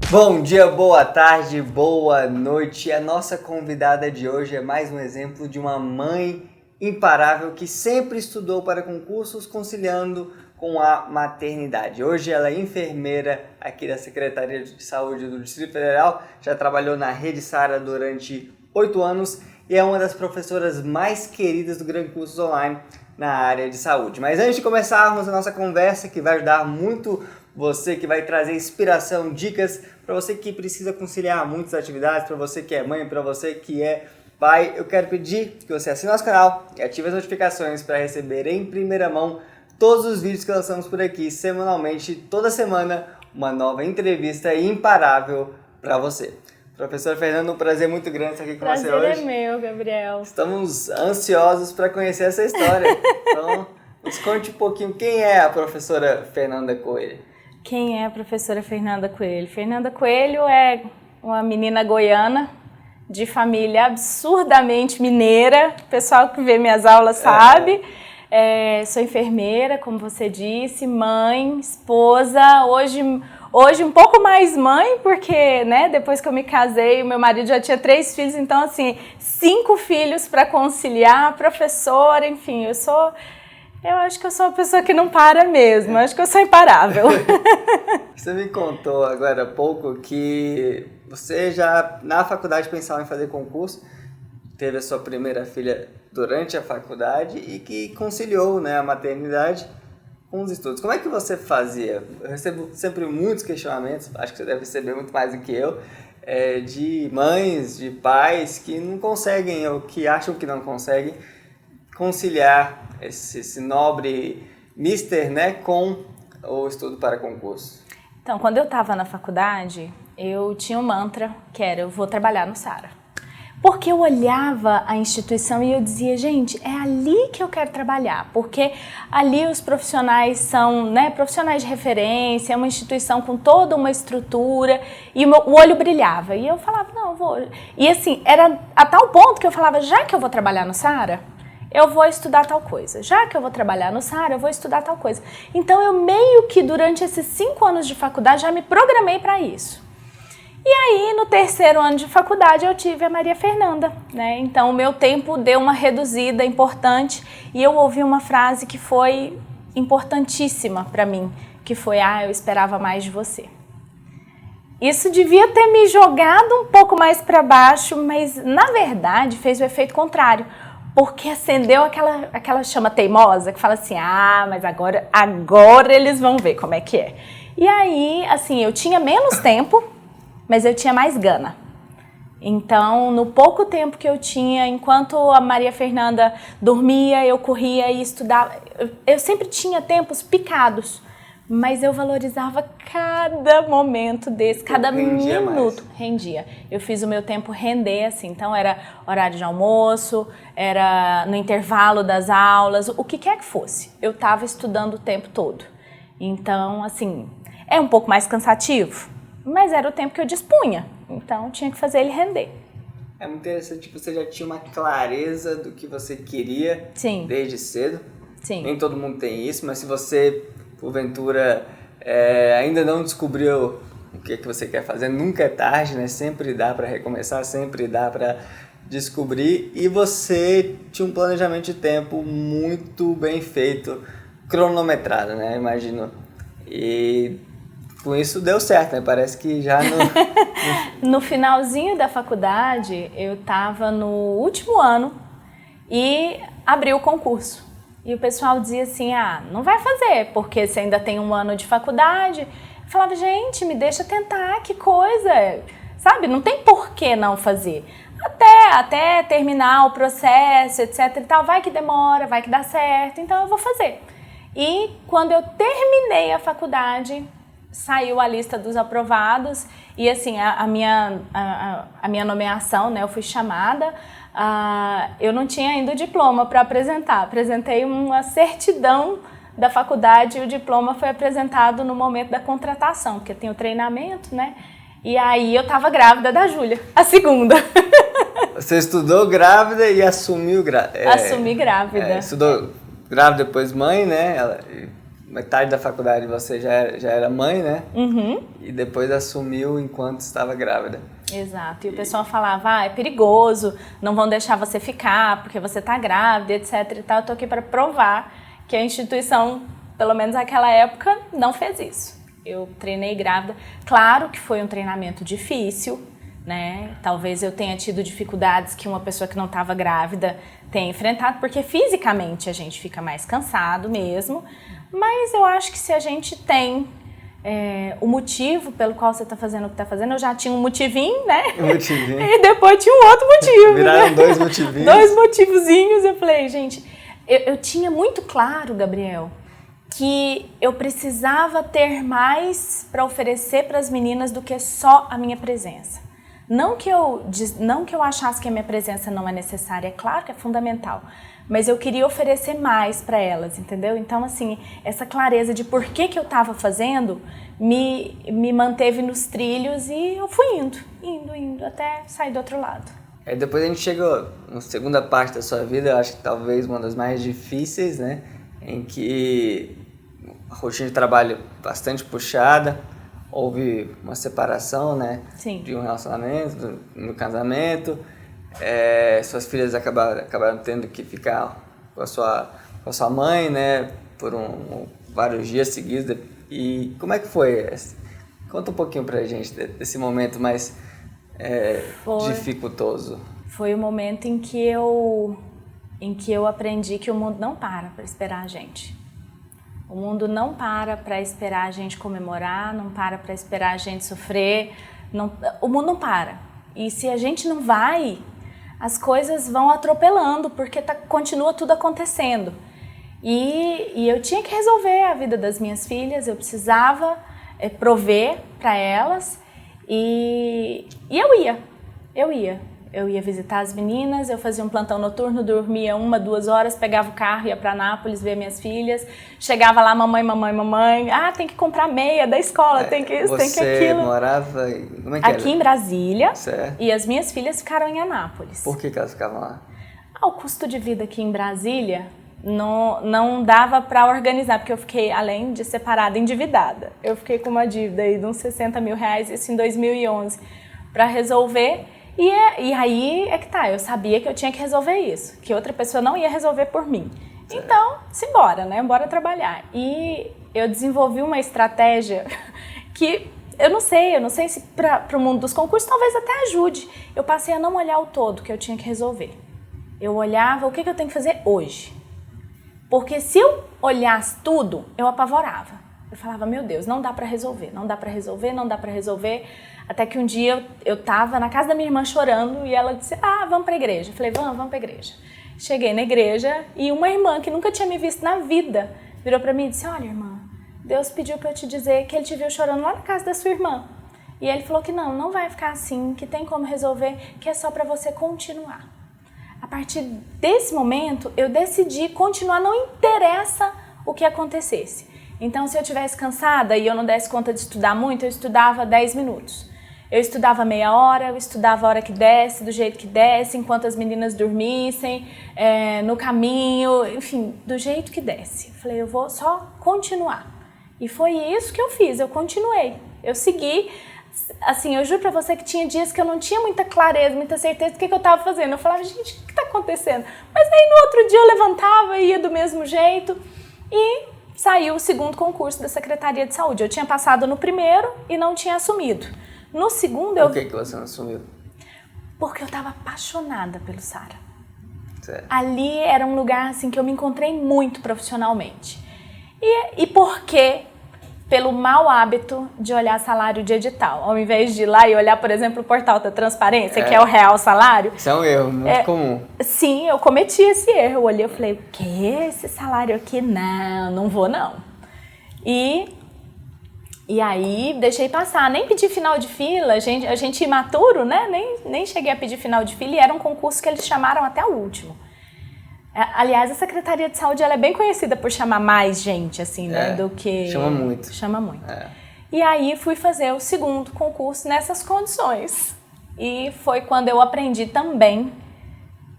Bom dia, boa tarde, boa noite. A nossa convidada de hoje é mais um exemplo de uma mãe imparável que sempre estudou para concursos, conciliando com a maternidade. Hoje ela é enfermeira aqui da Secretaria de Saúde do Distrito Federal, já trabalhou na Rede Sara durante 8 anos e é uma das professoras mais queridas do Gran Cursos Online na área de saúde. Mas antes de começarmos a nossa conversa, que vai ajudar muito você, que vai trazer inspiração, dicas para você que precisa conciliar muitas atividades, para você que é mãe, para você que é pai, eu quero pedir que você assine nosso canal e ative as notificações para receber em primeira mão todos os vídeos que lançamos por aqui semanalmente, toda semana, uma nova entrevista imparável para você. Professora Fernanda, um prazer muito grande estar aqui com você hoje. Prazer é meu, Gabriel. Estamos ansiosos para conhecer essa história. Então, nos conte um pouquinho quem é a professora Fernanda Coelho. Quem é a professora Fernanda Coelho? Fernanda Coelho é uma menina goiana, de família absurdamente mineira. O pessoal que vê minhas aulas sabe. Sou enfermeira, como você disse, mãe, esposa, hoje um pouco mais mãe, porque, né, depois que eu me casei, o meu marido já tinha 3 filhos, então, assim, 5 filhos para conciliar, professora, enfim, eu acho que eu sou uma pessoa que não para mesmo, acho que eu sou imparável. Você me contou agora há pouco que você já, na faculdade, pensava em fazer concurso, teve a sua primeira filha durante a faculdade e que conciliou, né, a maternidade com os estudos. Como é que você fazia? Eu recebo sempre muitos questionamentos, acho que você deve receber muito mais do que eu, de mães, de pais que não conseguem ou que acham que não conseguem conciliar esse nobre mister, né, com o estudo para concurso. Então, quando eu estava na faculdade, eu tinha um mantra que era: eu vou trabalhar no Sara. Porque eu olhava a instituição e eu dizia, gente, é ali que eu quero trabalhar, porque ali os profissionais são, né, profissionais de referência, é uma instituição com toda uma estrutura, e o olho brilhava. E eu falava, não, eu vou. E assim, era a tal ponto que eu falava, já que eu vou trabalhar no Sara, eu vou estudar tal coisa. Já que eu vou trabalhar no Sara, eu vou estudar tal coisa. Então eu meio que durante esses 5 anos de faculdade já me programei para isso. E aí, no 3º ano de faculdade, eu tive a Maria Fernanda, né? Então, o meu tempo deu uma reduzida importante e eu ouvi uma frase que foi importantíssima para mim, que foi, eu esperava mais de você. Isso devia ter me jogado um pouco mais para baixo, mas, na verdade, fez o efeito contrário, porque acendeu aquela chama teimosa que fala assim, mas agora eles vão ver como é que é. E aí, assim, eu tinha menos tempo, mas eu tinha mais gana. Então, no pouco tempo que eu tinha, enquanto a Maria Fernanda dormia, eu corria e estudava. Eu sempre tinha tempos picados, mas eu valorizava cada momento desse, cada minuto. Rendia. Eu fiz o meu tempo render, assim. Então, era horário de almoço, era no intervalo das aulas, o que quer que fosse. Eu estava estudando o tempo todo. Então, assim, é um pouco mais cansativo, mas era o tempo que eu dispunha, então tinha que fazer ele render. É muito interessante que você já tinha uma clareza do que você queria. Sim. Desde cedo. Sim. Nem todo mundo tem isso, mas se você, porventura, ainda não descobriu o que você quer fazer, nunca é tarde, né? Sempre dá para recomeçar, sempre dá para descobrir. E você tinha um planejamento de tempo muito bem feito, cronometrado, né? Imagino. E com isso deu certo, né? Parece que já no finalzinho da faculdade, eu estava no último ano e abri o concurso. E o pessoal dizia assim, não vai fazer, porque você ainda tem 1 ano de faculdade. Eu falava, gente, me deixa tentar, que coisa, sabe? Não tem por que não fazer. Até terminar o processo, etc e tal, vai que demora, vai que dá certo, então eu vou fazer. E quando eu terminei a faculdade, saiu a lista dos aprovados e assim, a minha nomeação, né, eu fui chamada, eu não tinha ainda o diploma para apresentar, apresentei uma certidão da faculdade e o diploma foi apresentado no momento da contratação, porque tem o treinamento, né, e aí eu estava grávida da Júlia, a segunda. Você estudou grávida e assumiu grávida. Assumi grávida. Estudou grávida, depois mãe, né? metade da faculdade você já era mãe, né? Uhum. E depois assumiu enquanto estava grávida. Exato. E o pessoal falava, é perigoso, não vão deixar você ficar porque você tá grávida, etc e tal. Eu tô aqui para provar que a instituição, pelo menos naquela época, não fez isso. Eu treinei grávida. Claro que foi um treinamento difícil, né? Talvez eu tenha tido dificuldades que uma pessoa que não estava grávida tenha enfrentado, porque fisicamente a gente fica mais cansado mesmo. Mas eu acho que se a gente tem o motivo pelo qual você está fazendo o que está fazendo, eu já tinha um motivinho, né? Um motivinho. E depois tinha um outro motivo. Viraram né? dois motivinhos. Dois motivozinhos. Eu falei, gente, eu tinha muito claro, Gabriel, que eu precisava ter mais para oferecer para as meninas do que só a minha presença. Não que eu achasse que a minha presença não é necessária, é claro que é fundamental, mas eu queria oferecer mais para elas, entendeu? Então, assim, essa clareza de por que eu estava fazendo me manteve nos trilhos e eu fui indo, até sair do outro lado. Aí depois a gente chegou na segunda parte da sua vida, eu acho que talvez uma das mais difíceis, né? Em que a rotina de trabalho bastante puxada, houve uma separação, né? Sim. De um relacionamento, no casamento, suas filhas acabaram tendo que ficar com a sua mãe, né? Por vários dias seguidos. E como é que foi? Conta um pouquinho pra gente desse momento mais dificultoso. Foi o momento em que eu aprendi que o mundo não para esperar a gente. O mundo não para esperar a gente comemorar, não para esperar a gente sofrer, o mundo não para. E se a gente não vai, as coisas vão atropelando, porque continua tudo acontecendo. E eu tinha que resolver a vida das minhas filhas, eu precisava prover para elas e eu ia visitar as meninas, eu fazia um plantão noturno, dormia 1, 2 horas, pegava o carro, ia para Anápolis ver minhas filhas, chegava lá, mamãe, tem que comprar meia da escola, tem que isso, tem que aquilo. Você morava, como é que aqui em Brasília, certo. E as minhas filhas ficaram em Anápolis. Por que elas ficavam lá? O custo de vida aqui em Brasília não dava para organizar, porque eu fiquei, além de separada, endividada. Eu fiquei com uma dívida aí de uns 60 mil reais, isso em 2011, para resolver. E aí é que tá, eu sabia que eu tinha que resolver isso, que outra pessoa não ia resolver por mim. Certo. Então, simbora, né? Bora trabalhar. E eu desenvolvi uma estratégia que eu não sei se para o mundo dos concursos talvez até ajude. Eu passei a não olhar o todo que eu tinha que resolver. Eu olhava o que eu tenho que fazer hoje. Porque se eu olhasse tudo, eu apavorava. Eu falava, meu Deus, não dá para resolver. Até que um dia eu tava na casa da minha irmã chorando e ela disse, vamos pra igreja. Eu falei, vamos pra igreja. Cheguei na igreja e uma irmã que nunca tinha me visto na vida virou pra mim e disse, olha irmã, Deus pediu pra eu te dizer que ele te viu chorando lá na casa da sua irmã. E ele falou que não vai ficar assim, que tem como resolver, que é só pra você continuar. A partir desse momento, eu decidi continuar, não interessa o que acontecesse. Então, se eu estivesse cansada e eu não desse conta de estudar muito, eu estudava 10 minutos. Eu estudava meia hora, eu estudava a hora que desse, do jeito que desse, enquanto as meninas dormissem, no caminho, enfim, do jeito que desse. Eu falei, eu vou só continuar. E foi isso que eu fiz, eu continuei. Eu segui, assim, eu juro pra você que tinha dias que eu não tinha muita clareza, muita certeza do que eu tava fazendo. Eu falava, gente, o que tá acontecendo? Mas aí no outro dia eu levantava e ia do mesmo jeito e saiu o segundo concurso da Secretaria de Saúde. Eu tinha passado no primeiro e não tinha assumido. No segundo Por que você não assumiu? Porque eu estava apaixonada pelo Sara. Certo. Ali era um lugar assim, que eu me encontrei muito profissionalmente. E porque pelo mau hábito de olhar salário de edital. Ao invés de ir lá e olhar, por exemplo, o portal da transparência, que é o real salário. Isso é um erro muito comum. Sim, eu cometi esse erro. Eu olhei e falei, o que? Esse salário aqui? Não vou não. E aí deixei passar, nem pedi final de fila, a gente imaturo, né? Nem cheguei a pedir final de fila e era um concurso que eles chamaram até o último. Aliás, a Secretaria de Saúde ela é bem conhecida por chamar mais gente, assim, né? Do que... Chama muito. Chama muito. E aí fui fazer o segundo concurso nessas condições. E foi quando eu aprendi também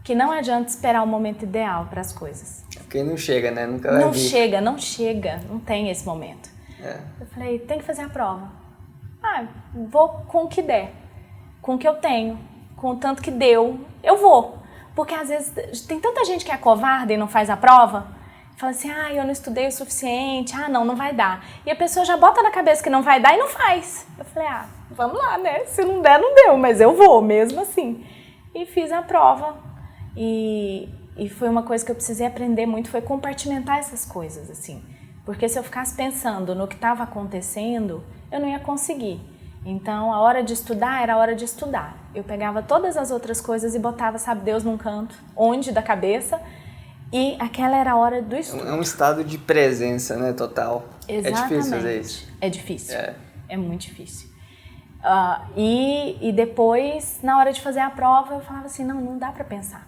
que não adianta esperar o momento ideal para as coisas. Quem não chega, né? Nunca vai Não vir. chega, não chega, não tem esse momento. É. Eu falei, tem que fazer a prova. Vou com o que der, com o que eu tenho, com o tanto que deu, eu vou. Porque às vezes tem tanta gente que é covarde e não faz a prova, fala assim, eu não estudei o suficiente, não vai dar. E a pessoa já bota na cabeça que não vai dar e não faz. Eu falei, vamos lá, né? Se não der, não deu, mas eu vou mesmo assim. E fiz a prova e foi uma coisa que eu precisei aprender muito, foi compartimentar essas coisas, assim. Porque se eu ficasse pensando no que estava acontecendo, eu não ia conseguir. Então, a hora de estudar era a hora de estudar. Eu pegava todas as outras coisas e botava, sabe, Deus num canto, onde da cabeça, e aquela era a hora do estudo. É um estado de presença, né, total. Exatamente. É difícil fazer isso. É difícil. É muito difícil. E depois, na hora de fazer a prova, eu falava assim, não dá pra pensar.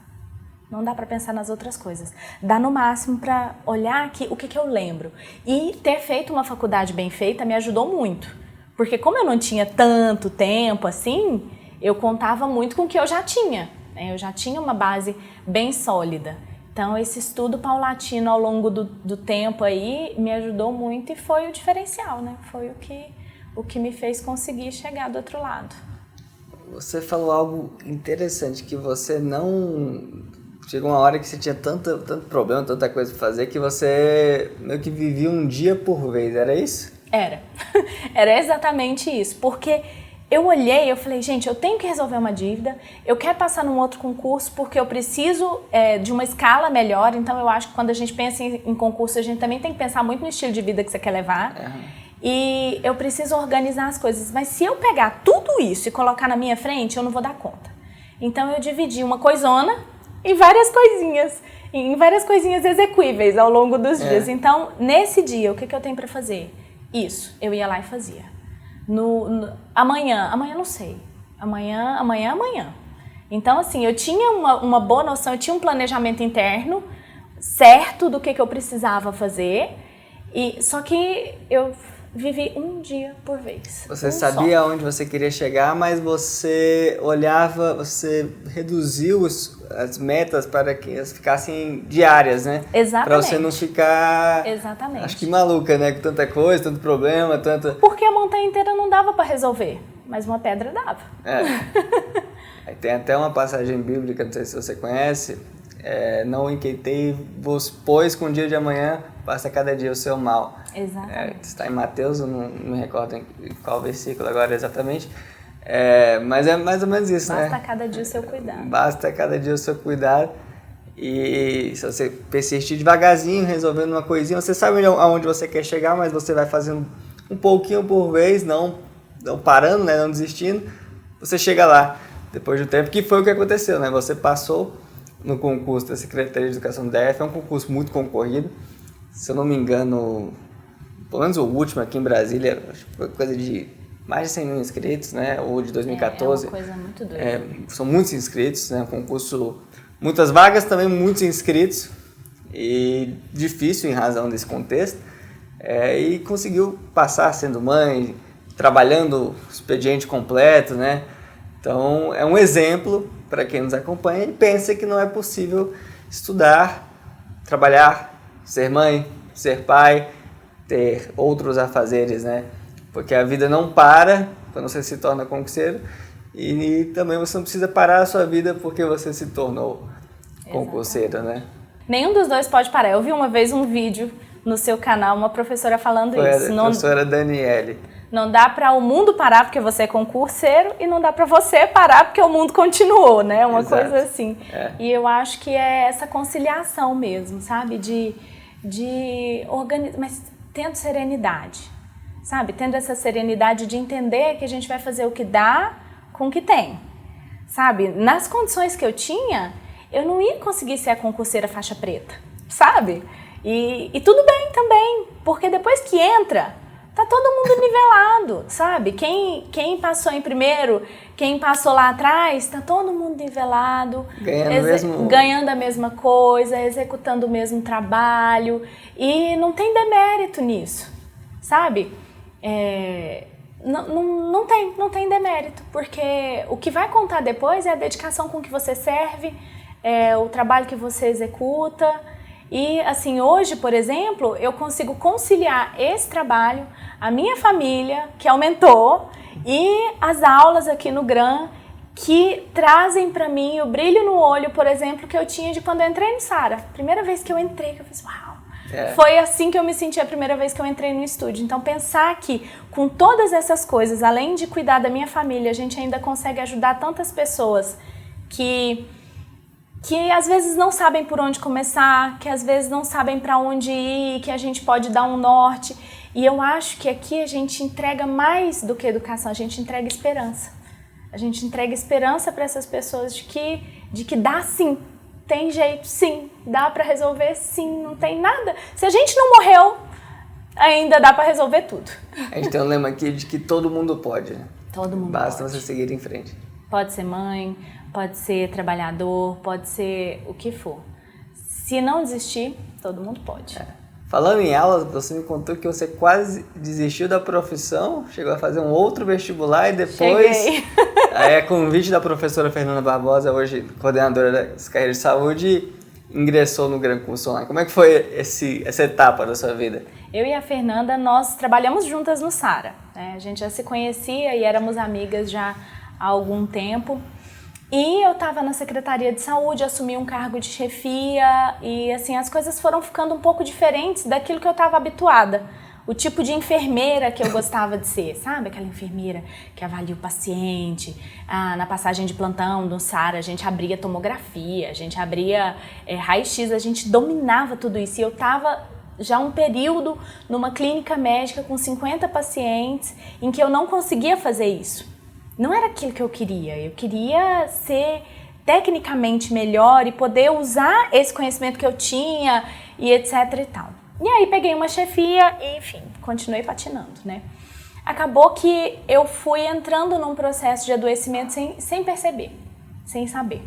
Não dá pra pensar nas outras coisas. Dá no máximo pra olhar aqui o que eu lembro. E ter feito uma faculdade bem feita me ajudou muito. Porque como eu não tinha tanto tempo assim, eu contava muito com o que eu já tinha. Né? Eu já tinha uma base bem sólida. Então esse estudo paulatino ao longo do tempo aí me ajudou muito e foi o diferencial, né? Foi o que me fez conseguir chegar do outro lado. Você falou algo interessante, que você não... Chegou uma hora que você tinha tanto problema, tanta coisa pra fazer, que você meio que vivia um dia por vez, era isso? Era exatamente isso, porque eu olhei, eu falei, gente, eu tenho que resolver uma dívida, eu quero passar num outro concurso porque eu preciso de uma escala melhor, então eu acho que quando a gente pensa em concurso, a gente também tem que pensar muito no estilo de vida que você quer levar, e eu preciso organizar as coisas, mas se eu pegar tudo isso e colocar na minha frente, eu não vou dar conta. Então eu dividi uma coisona em várias coisinhas execuíveis ao longo dos dias. Então, nesse dia, o que eu tenho para fazer? Isso, eu ia lá e fazia. Amanhã não sei. Amanhã. Então, assim, eu tinha uma boa noção, eu tinha um planejamento interno certo do que eu precisava fazer, só que eu vivi um dia por vez. Você sabia onde você queria chegar, mas você olhava, você reduziu as metas para que elas ficassem diárias, né? Exatamente. Para você não ficar, exatamente, acho que maluca, né? Com tanta coisa, tanto problema, tanta... Porque a montanha inteira não dava para resolver, mas uma pedra dava. Aí tem até uma passagem bíblica, não sei se você conhece, não inquietei-vos, pois com o dia de amanhã basta cada dia o seu mal. Exatamente. Está em Mateus, eu não me recordo em qual versículo agora exatamente, mas é mais ou menos isso, Basta né? Basta cada dia o seu cuidado. Basta cada dia o seu cuidado, e se você persistir devagarzinho, resolvendo uma coisinha, você sabe aonde você quer chegar, mas você vai fazendo um pouquinho por vez, não parando, né? Não desistindo, você chega lá depois do tempo, que foi o que aconteceu, né? Você passou no concurso da Secretaria de Educação do DF, é um concurso muito concorrido, se eu não me engano, pelo menos o último aqui em Brasília, acho que foi coisa de mais de 100 mil inscritos, né? O de 2014. É uma coisa muito doida. São muitos inscritos, né? Um concurso, muitas vagas, também muitos inscritos, e difícil em razão desse contexto, e conseguiu passar sendo mãe, trabalhando o expediente completo, né? Então, é um exemplo para quem nos acompanha e pensa que não é possível estudar, trabalhar, ser mãe, ser pai, ter outros afazeres, né? Porque a vida não para quando você se torna concurseiro, e também você não precisa parar a sua vida porque você se tornou concurseiro, né? Nenhum dos dois pode parar. Eu vi uma vez um vídeo no seu canal, uma professora falando Foi isso. A professora Daniele. Não dá para o mundo parar porque você é concurseiro e não dá para você parar porque o mundo continuou, né? Uma Exato. coisa assim. E eu acho que é essa conciliação mesmo, sabe? De organizar, mas tendo serenidade, sabe? Tendo essa serenidade de entender que a gente vai fazer o que dá com o que tem, sabe? Nas condições que eu tinha, eu não ia conseguir ser a concurseira faixa preta, sabe? E tudo bem também, porque depois que entra, tá todo mundo nivelado, sabe? Quem passou em primeiro, quem passou lá atrás, tá todo mundo nivelado, ganhando a mesma coisa, executando o mesmo trabalho, e não tem demérito nisso, sabe? Não tem demérito, porque o que vai contar depois é a dedicação com que você serve, o trabalho que você executa, E assim, hoje, por exemplo, eu consigo conciliar esse trabalho, a minha família, que aumentou, e as aulas aqui no GRAN, que trazem para mim o brilho no olho, por exemplo, que eu tinha de quando eu entrei no Sara. Primeira vez que eu entrei, que eu fiz, uau! Foi assim que eu me senti a primeira vez que eu entrei no estúdio. Então, pensar que com todas essas coisas, além de cuidar da minha família, a gente ainda consegue ajudar tantas pessoas que às vezes não sabem por onde começar, que às vezes não sabem para onde ir, que a gente pode dar um norte. E eu acho que aqui a gente entrega mais do que educação, a gente entrega esperança. A gente entrega esperança para essas pessoas de que dá sim. Tem jeito, sim. Dá pra resolver, sim. Não tem nada. Se a gente não morreu, ainda dá pra resolver tudo. A gente tem um lema aqui de que todo mundo pode. Todo mundo Basta pode. você seguir em frente. Pode ser mãe, pode ser trabalhador, pode ser o que for. Se não desistir, todo mundo pode. Falando em aulas, você me contou que você quase desistiu da profissão, chegou a fazer um outro vestibular e depois... Cheguei. Aí, a convite da professora Fernanda Barbosa, hoje coordenadora das carreiras de saúde, ingressou no Gran Curso Online. Como é que foi essa etapa da sua vida? Eu e a Fernanda, nós trabalhamos juntas no Sara, né? A gente já se conhecia e éramos amigas já há algum tempo. E eu estava na Secretaria de Saúde, assumi um cargo de chefia e assim, as coisas foram ficando um pouco diferentes daquilo que eu estava habituada. O tipo de enfermeira que eu gostava de ser, sabe? Aquela enfermeira que avalia o paciente. Na passagem de plantão do Sara, a gente abria tomografia, a gente abria raio-x, a gente dominava tudo isso. E eu estava já um período numa clínica médica com 50 pacientes em que eu não conseguia fazer isso. Não era aquilo que eu queria ser tecnicamente melhor e poder usar esse conhecimento que eu tinha e etc e tal. E aí peguei uma chefia e, enfim, continuei patinando, né? Acabou que eu fui entrando num processo de adoecimento sem perceber, sem saber.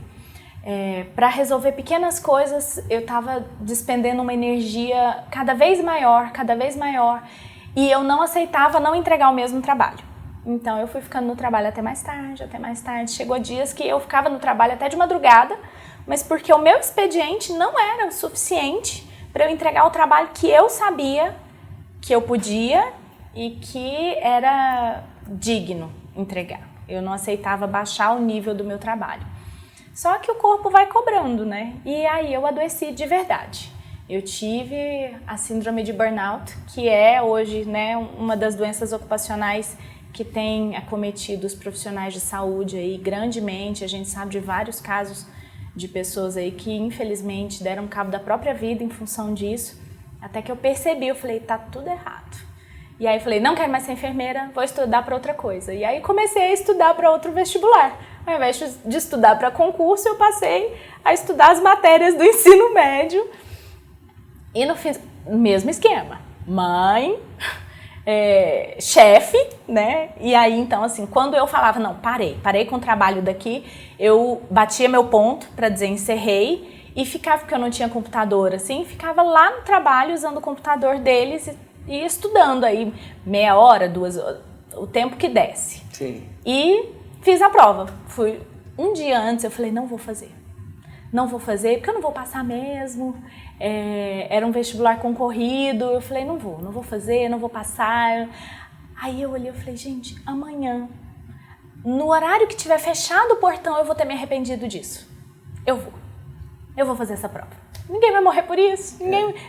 Para resolver pequenas coisas, eu estava despendendo uma energia cada vez maior, e eu não aceitava não entregar o mesmo trabalho. Então eu fui ficando no trabalho até mais tarde. Chegou dias que eu ficava no trabalho até de madrugada, mas porque o meu expediente não era o suficiente para eu entregar o trabalho que eu sabia que eu podia e que era digno entregar. Eu não aceitava baixar o nível do meu trabalho. Só que o corpo vai cobrando, né? E aí eu adoeci de verdade. Eu tive a síndrome de burnout, que é hoje, né, uma das doenças ocupacionais que tem acometido os profissionais de saúde aí grandemente. A gente sabe de vários casos de pessoas aí que infelizmente deram cabo da própria vida em função disso, até que eu percebi, eu falei, tá tudo errado. E aí eu falei, não quero mais ser enfermeira, vou estudar para outra coisa. E aí comecei a estudar para outro vestibular. Ao invés de estudar para concurso, eu passei a estudar as matérias do ensino médio. E no fim, mesmo esquema, mãe, chefe, né? E aí, então, assim, quando eu falava, não, parei com o trabalho daqui, eu batia meu ponto para dizer encerrei e ficava, porque eu não tinha computador, assim, ficava lá no trabalho usando o computador deles e estudando aí meia hora, 2 horas, o tempo que desse. Sim. E fiz a prova. Fui um dia antes, eu falei, não vou fazer porque eu não vou passar mesmo. Era um vestibular concorrido, eu falei, não vou fazer, não vou passar. Aí eu olhei e falei, gente, amanhã, no horário que tiver fechado o portão, eu vou ter me arrependido disso. Eu vou fazer essa prova. Ninguém vai morrer por isso,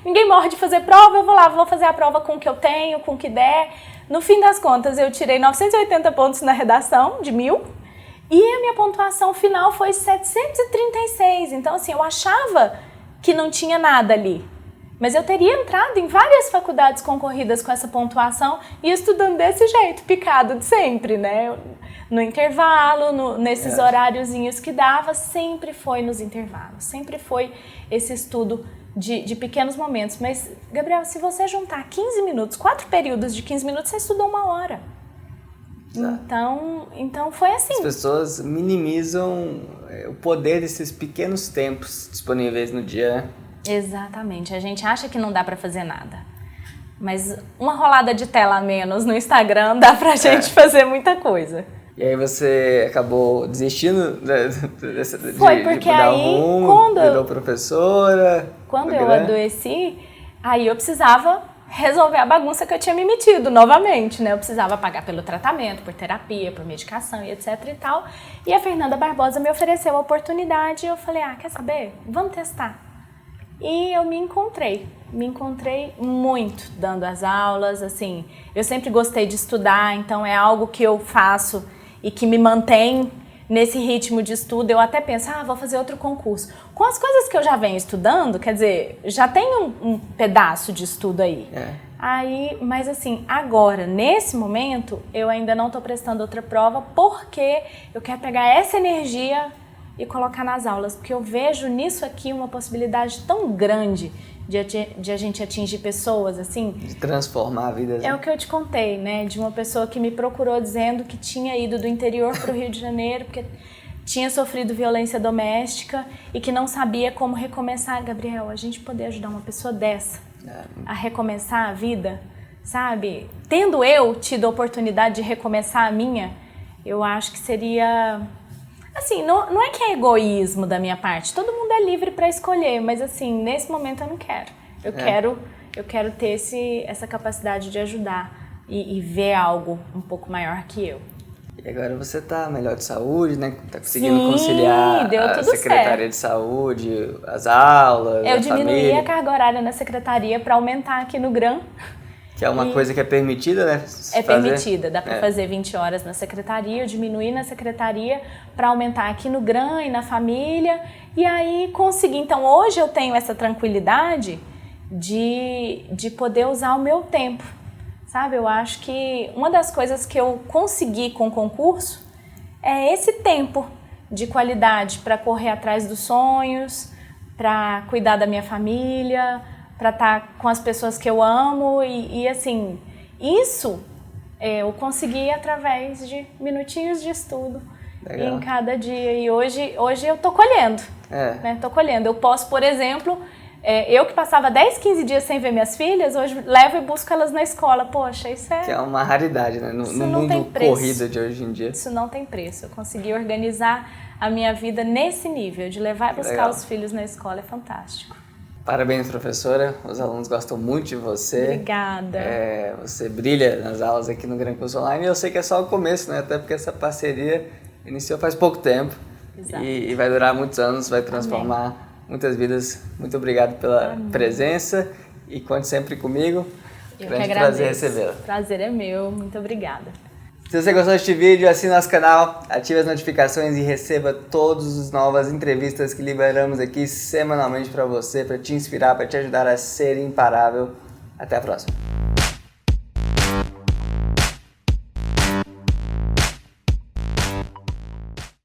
ninguém morre de fazer prova, eu vou lá, vou fazer a prova com o que eu tenho, com o que der. No fim das contas, eu tirei 980 pontos na redação, de 1000, e a minha pontuação final foi 736. Então, assim, eu achava que não tinha nada ali. Mas eu teria entrado em várias faculdades concorridas com essa pontuação e estudando desse jeito, picado de sempre, né? No intervalo, nesses horáriozinhos que dava, sempre foi nos intervalos, sempre foi esse estudo de pequenos momentos. Mas, Gabriel, se você juntar 15 minutos, 4 períodos de 15 minutos, você estudou 1 hora. Então foi assim. As pessoas minimizam o poder desses pequenos tempos disponíveis no dia. Exatamente. A gente acha que não dá pra fazer nada. Mas uma rolada de tela a menos no Instagram dá pra gente fazer muita coisa. E aí você acabou desistindo Foi porque de dar aí, rumo, virou professora? quando eu adoeci, aí eu precisava resolver a bagunça que eu tinha me metido novamente, né? Eu precisava pagar pelo tratamento, por terapia, por medicação e etc e tal. E a Fernanda Barbosa me ofereceu a oportunidade e eu falei, quer saber? Vamos testar. E eu me encontrei muito dando as aulas, assim, eu sempre gostei de estudar, então é algo que eu faço e que me mantém nesse ritmo de estudo. Eu até penso, vou fazer outro concurso. Com as coisas que eu já venho estudando, quer dizer, já tem um pedaço de estudo aí. Mas assim, agora, nesse momento, eu ainda não estou prestando outra prova porque eu quero pegar essa energia e colocar nas aulas, porque eu vejo nisso aqui uma possibilidade tão grande de a gente atingir pessoas, assim. De transformar a vida. É o que eu te contei, né? De uma pessoa que me procurou dizendo que tinha ido do interior para o Rio de Janeiro, porque tinha sofrido violência doméstica e que não sabia como recomeçar. Gabriel, a gente poder ajudar uma pessoa dessa a recomeçar a vida, sabe? Tendo eu tido a oportunidade de recomeçar a minha, eu acho que seria... Assim, não é que é egoísmo da minha parte, todo mundo é livre para escolher, mas assim, nesse momento eu não quero. Eu quero ter essa capacidade de ajudar e ver algo um pouco maior que eu. E agora você tá melhor de saúde, né? Tá conseguindo conciliar a Secretaria de Saúde, as aulas, eu diminuí a carga horária na Secretaria para aumentar aqui no GRAM. Que é uma coisa que é permitida, né? Permitida, dá para fazer 20 horas na secretaria, eu diminuí na secretaria para aumentar aqui no GRAM e na família, e aí consegui. Então hoje eu tenho essa tranquilidade de poder usar o meu tempo, sabe? Eu acho que uma das coisas que eu consegui com o concurso é esse tempo de qualidade para correr atrás dos sonhos, para cuidar da minha família, para estar com as pessoas que eu amo e assim, isso eu consegui através de minutinhos de estudo em cada dia. E hoje eu tô colhendo, né? Tô colhendo. Eu posso, por exemplo, eu que passava 10, 15 dias sem ver minhas filhas, hoje levo e busco elas na escola. Poxa, isso é... Que é uma raridade, né? No mundo corrido de hoje em dia. Isso não tem preço. Eu consegui organizar a minha vida nesse nível, de levar e buscar os filhos na escola, é fantástico. Parabéns, professora. Os alunos gostam muito de você. Obrigada. Você brilha nas aulas aqui no Gran Curso Online e eu sei que é só o começo, né? Até porque essa parceria iniciou faz pouco tempo. Exato. E vai durar muitos anos, vai transformar muitas vidas. Muito obrigado pela presença e conte sempre comigo. Eu Grande que agradeço. prazer recebê-la. Prazer é meu. Muito obrigada. Se você gostou deste vídeo, assine nosso canal, ative as notificações e receba todas as novas entrevistas que liberamos aqui semanalmente para você, para te inspirar, para te ajudar a ser imparável. Até a próxima.